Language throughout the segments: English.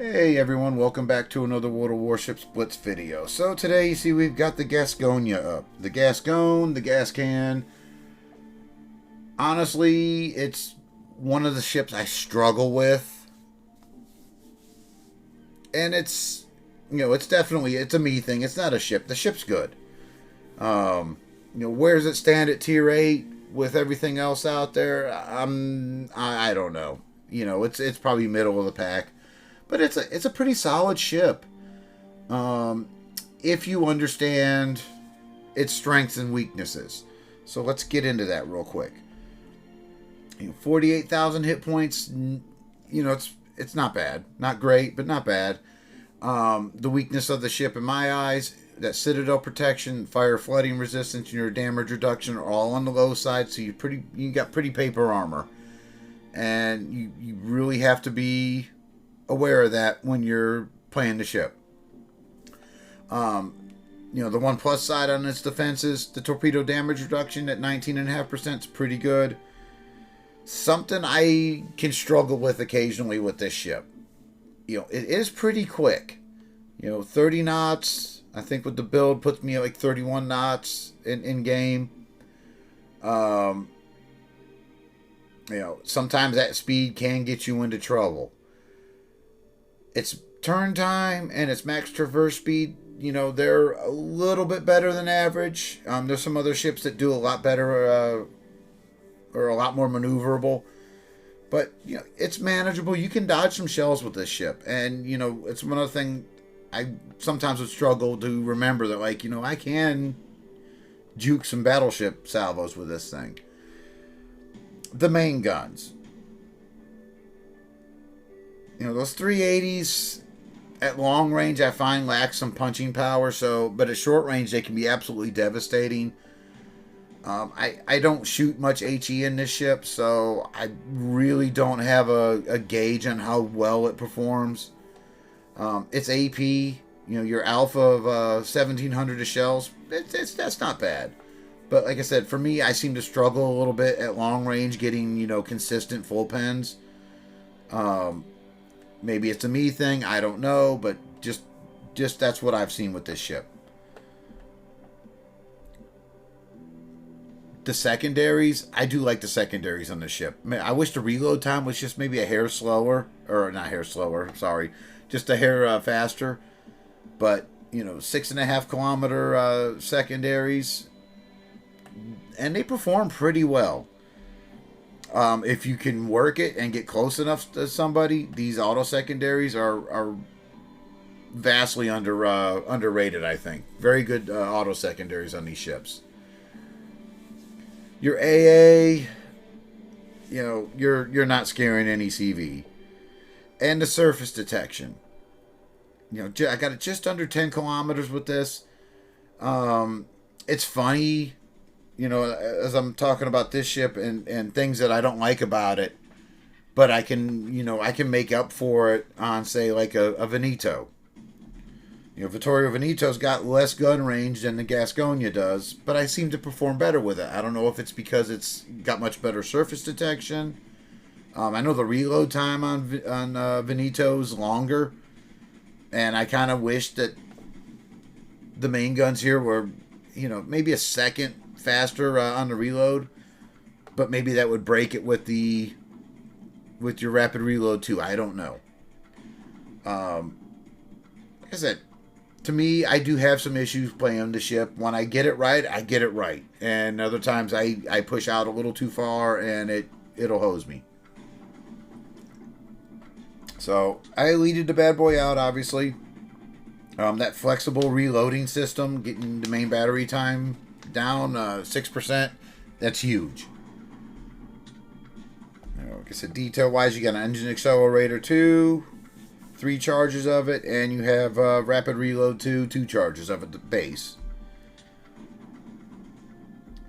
Hey everyone, welcome back to another World of Warships Blitz video. So today you see we've got the Gascogne up. The Gascogne, the Gascan. Honestly, it's one of the ships I struggle with. And it's definitely, it's a me thing. It's not a ship. The ship's good. Where does it stand at tier 8 with everything else out there? I don't know. It's probably middle of the pack. But it's a pretty solid ship. If you understand its strengths and weaknesses. So let's get into that real quick. 48,000 hit points. It's not bad. Not great, but not bad. The weakness of the ship in my eyes, that citadel protection, fire flooding resistance, and your damage reduction are all on the low side. So you got pretty paper armor. And you really have to be aware of that when you're playing the ship. The one plus side on its defenses, the torpedo damage reduction at 19.5% is pretty good. Something I can struggle with occasionally with this ship. It is pretty quick. 30 knots, I think with the build puts me at like 31 knots in game. Sometimes that speed can get you into trouble. Its turn time and its max traverse speed, they're a little bit better than average. There's some other ships that do a lot better or a lot more maneuverable. But, it's manageable. You can dodge some shells with this ship. And, it's one other thing I sometimes would struggle to remember that, I can juke some battleship salvos with this thing. The main guns. Those 380s at long range I find lack some punching power, but at short range they can be absolutely devastating. I don't shoot much HE in this ship, so I really don't have a gauge on how well it performs. It's AP, your alpha of 1700 of shells, that's not bad. But like I said, for me, I seem to struggle a little bit at long range getting, consistent full pens. Maybe it's a me thing, I don't know, but just that's what I've seen with this ship. The secondaries, I do like the secondaries on this ship. I wish the reload time was just maybe a hair slower, or not hair slower, sorry, just a hair faster. But, 6.5 kilometer secondaries, and they perform pretty well. If you can work it and get close enough to somebody, these auto secondaries are vastly underrated, I think. Very good auto secondaries on these ships. Your AA, you're not scaring any CV. And the surface detection. I got it just under 10 kilometers with this. It's funny, as I'm talking about this ship and things that I don't like about it, but I can make up for it on, say, like a Veneto. Vittorio Veneto's got less gun range than the Gascogne does, but I seem to perform better with it. I don't know if it's because it's got much better surface detection. I know the reload time on Veneto is longer, and I kind of wish that the main guns here were, maybe a second faster on the reload, but maybe that would break it with your rapid reload too. I don't know. Like I said, to me, I do have some issues playing the ship. When I get it right, I get it right, and other times I push out a little too far and it'll hose me. So I leaded the bad boy out, obviously. That flexible reloading system, getting the main battery time down 6%, that's huge. Like I said, detail wise, you got an engine accelerator 2, 3 charges of it, and you have rapid reload 2 charges of it, the base.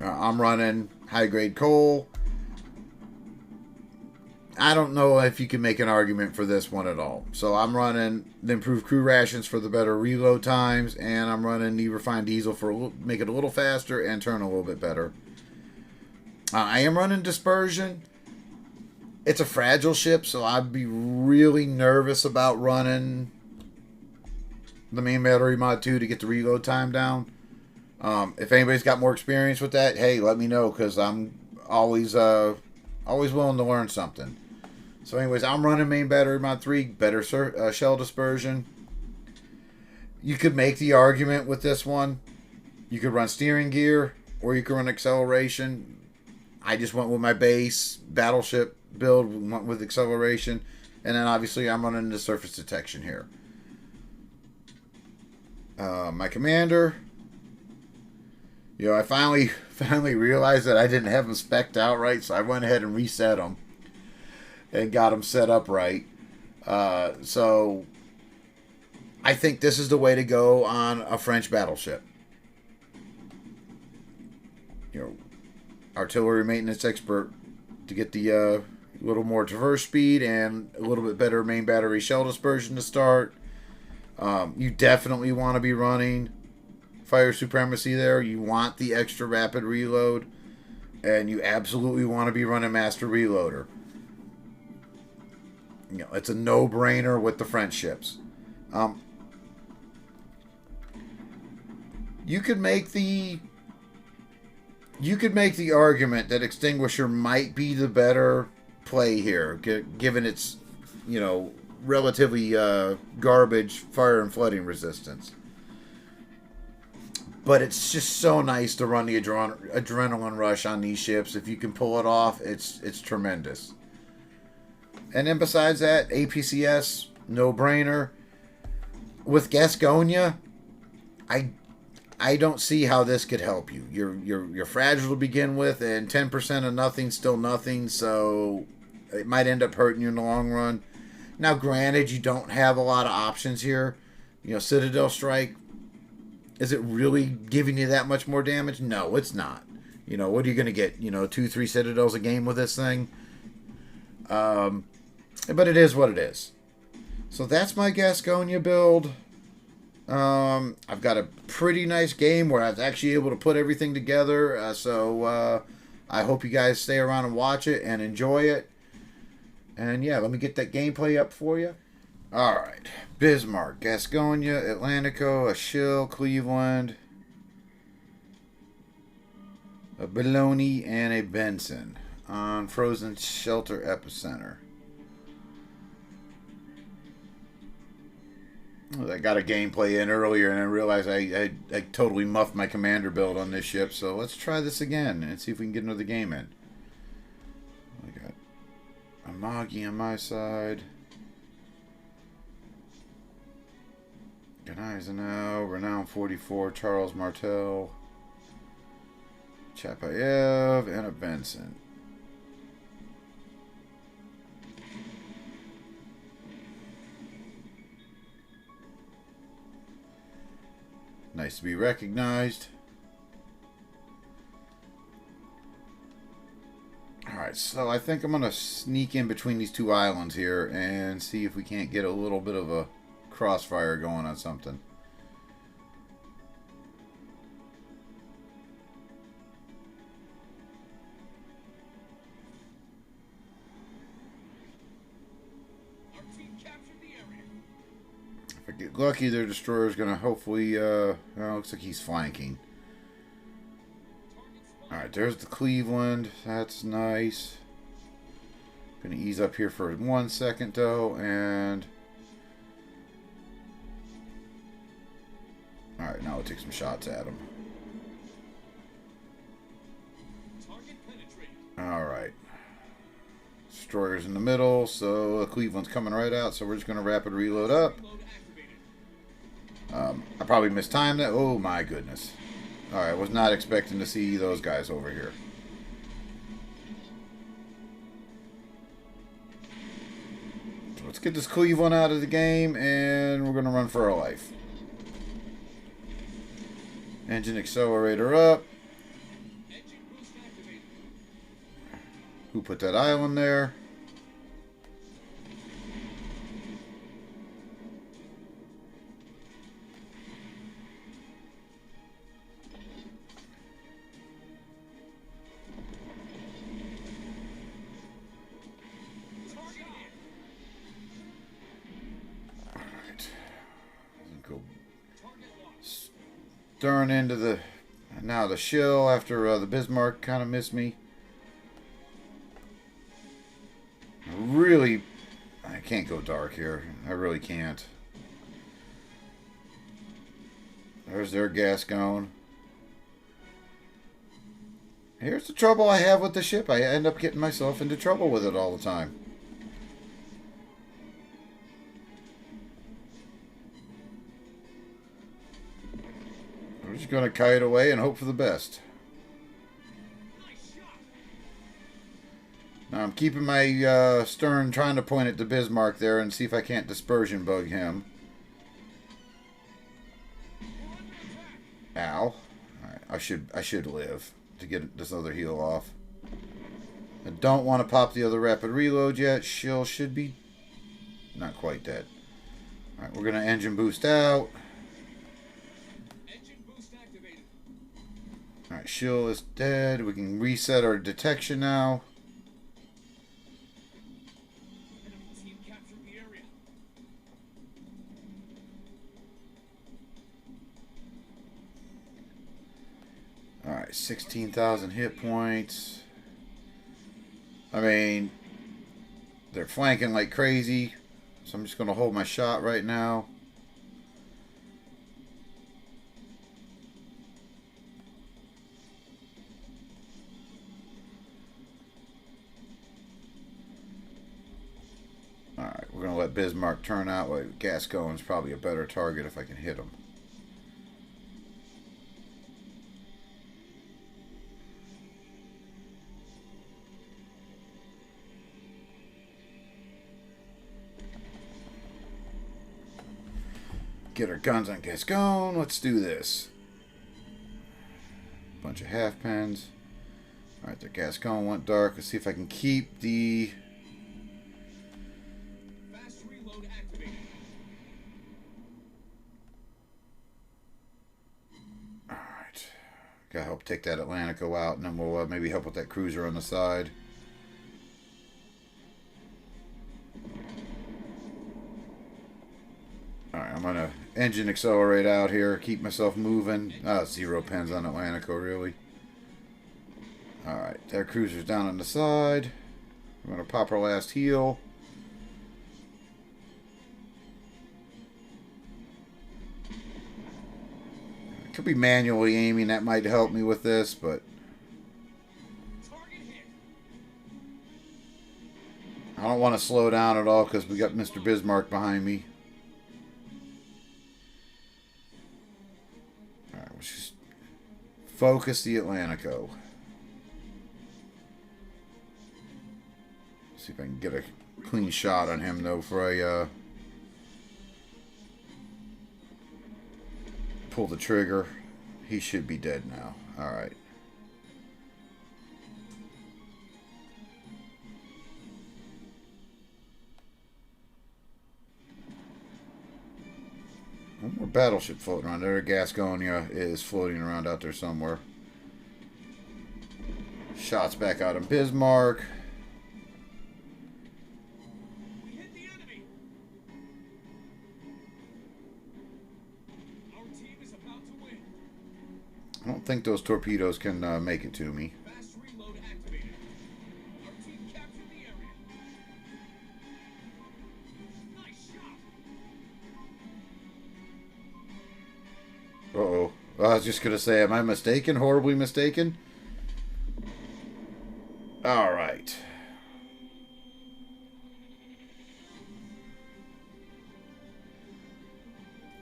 I'm running high grade coal. I don't know if you can make an argument for this one at all. So I'm running the improved crew rations for the better reload times, and I'm running the refined diesel for make it a little faster and turn a little bit better. I am running dispersion. It's a fragile ship, so I'd be really nervous about running the main battery mod 2 to get the reload time down. If anybody's got more experience with that, hey, let me know, because I'm always willing to learn something. So anyways, I'm running main battery mod 3, better shell dispersion. You could make the argument with this one. You could run steering gear, or you could run acceleration. I just went with my base battleship build, went with acceleration, and then obviously I'm running the surface detection here. My commander, I finally realized that I didn't have them spec'd out right, so I went ahead and reset them and got them set up right. So I think this is the way to go on a French battleship. Artillery maintenance expert to get the little more traverse speed and a little bit better main battery shell dispersion to start. You definitely want to be running fire supremacy there. You want the extra rapid reload, and you absolutely want to be running master reloader. It's a no-brainer with the French ships. You could make the argument that Extinguisher might be the better play here, given its, relatively garbage fire and flooding resistance. But it's just so nice to run the adrenaline rush on these ships. If you can pull it off, it's tremendous. And then besides that, APCS, no brainer. With Gascogne, I don't see how this could help you. You're fragile to begin with, and 10% of nothing's still nothing, so it might end up hurting you in the long run. Now, granted, you don't have a lot of options here. Citadel Strike, is it really giving you that much more damage? No, it's not. What are you going to get? 2-3 Citadels a game with this thing? But it is what it is. So that's my Gascogne build. I've got a pretty nice game where I was actually able to put everything together. So I hope you guys stay around and watch it and enjoy it. And yeah, let me get that gameplay up for you. Alright. Bismarck, Gascogne, Atlantico, a Shill, Cleveland, a Bologna, and a Benson on Frozen Shelter Epicenter. I got a gameplay in earlier and I realized I totally muffed my commander build on this ship, so let's try this again and see if we can get another game in. I got Amagi on my side. Gneisenau, Renown 44, Charles Martel, Chapayev, and a Benson. Nice to be recognized. Alright, so I think I'm going to sneak in between these two islands here and see if we can't get a little bit of a crossfire going on something. If I get lucky, their destroyer is going to hopefully, looks like he's flanking. Alright, there's the Cleveland. That's nice. Going to ease up here for 1 second, though, and... Alright, now we'll take some shots at him. Alright. Destroyer's in the middle, so Cleveland's coming right out, so we're just going to rapid reload up. I probably mistimed that. Oh my goodness. Alright, was not expecting to see those guys over here. So let's get this Cleveland out of the game, and we're going to run for our life. Engine accelerator up. Who put that island there? stern into the... Now the shill after the Bismarck kind of missed me. Really... I can't go dark here. I really can't. There's their Gascogne. Here's the trouble I have with the ship. I end up getting myself into trouble with it all the time. I'm just going to kite away and hope for the best. Now I'm keeping my stern trying to point it to Bismarck there and see if I can't dispersion bug him. Ow. Alright, I should live to get this other heal off. I don't want to pop the other rapid reload yet. Shill should be not quite dead. Alright, we're going to engine boost out. Alright, shill is dead. We can reset our detection now. Alright, 16,000 hit points. I mean, they're flanking like crazy. So I'm just going to hold my shot right now. Alright, we're going to let Bismarck turn out. Like, Gascogne's probably a better target if I can hit him. Get our guns on Gascogne. Let's do this. Bunch of half pens. Alright, the Gascogne went dark. Let's see if I can keep the... Fast reload activated. Alright. Gotta help take that Atlantico out, and then we'll maybe help with that cruiser on the side. Alright, I'm gonna engine accelerate out here, keep myself moving. 0 pens on Atlantico, really. Alright, their cruiser's down on the side. We're gonna pop our last heal. Could be manually aiming, that might help me with this, but I don't want to slow down at all because we got Mr. Bismarck behind me. Alright, let's just focus the Atlantico. See if I can get a clean shot on him though before I pull the trigger. He should be dead now. Alright. One more battleship floating around there. Gascogne is floating around out there somewhere. Shots back out of Bismarck. We hit the enemy. Our team is about to win. I don't think those torpedoes can make it to me. Fast reload activated. Our team captured the area. Nice shot. Uh-oh. I was just going to say, am I mistaken? Horribly mistaken? Alright.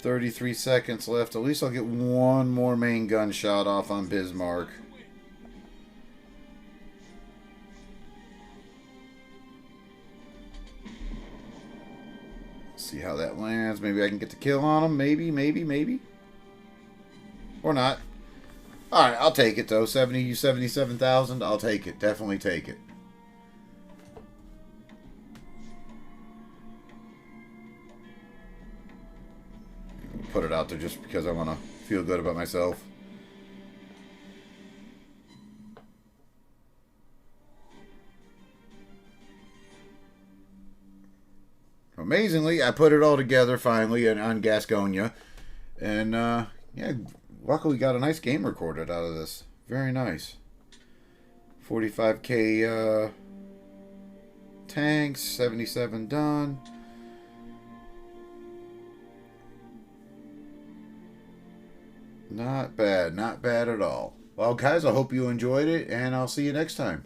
$33 seconds left. At least I'll get one more main gun shot off on Bismarck. See how that lands. Maybe I can get the kill on him. Maybe. Or not. Alright, I'll take it though. 77,000. I'll take it. Definitely take it. Put it out there just because I want to feel good about myself. Amazingly, I put it all together finally on Gascogne. And, yeah, Luckily, we got a nice game recorded out of this. Very nice. 45k tanks, 77 done. Not bad, not bad at all. Well, guys, I hope you enjoyed it, and I'll see you next time.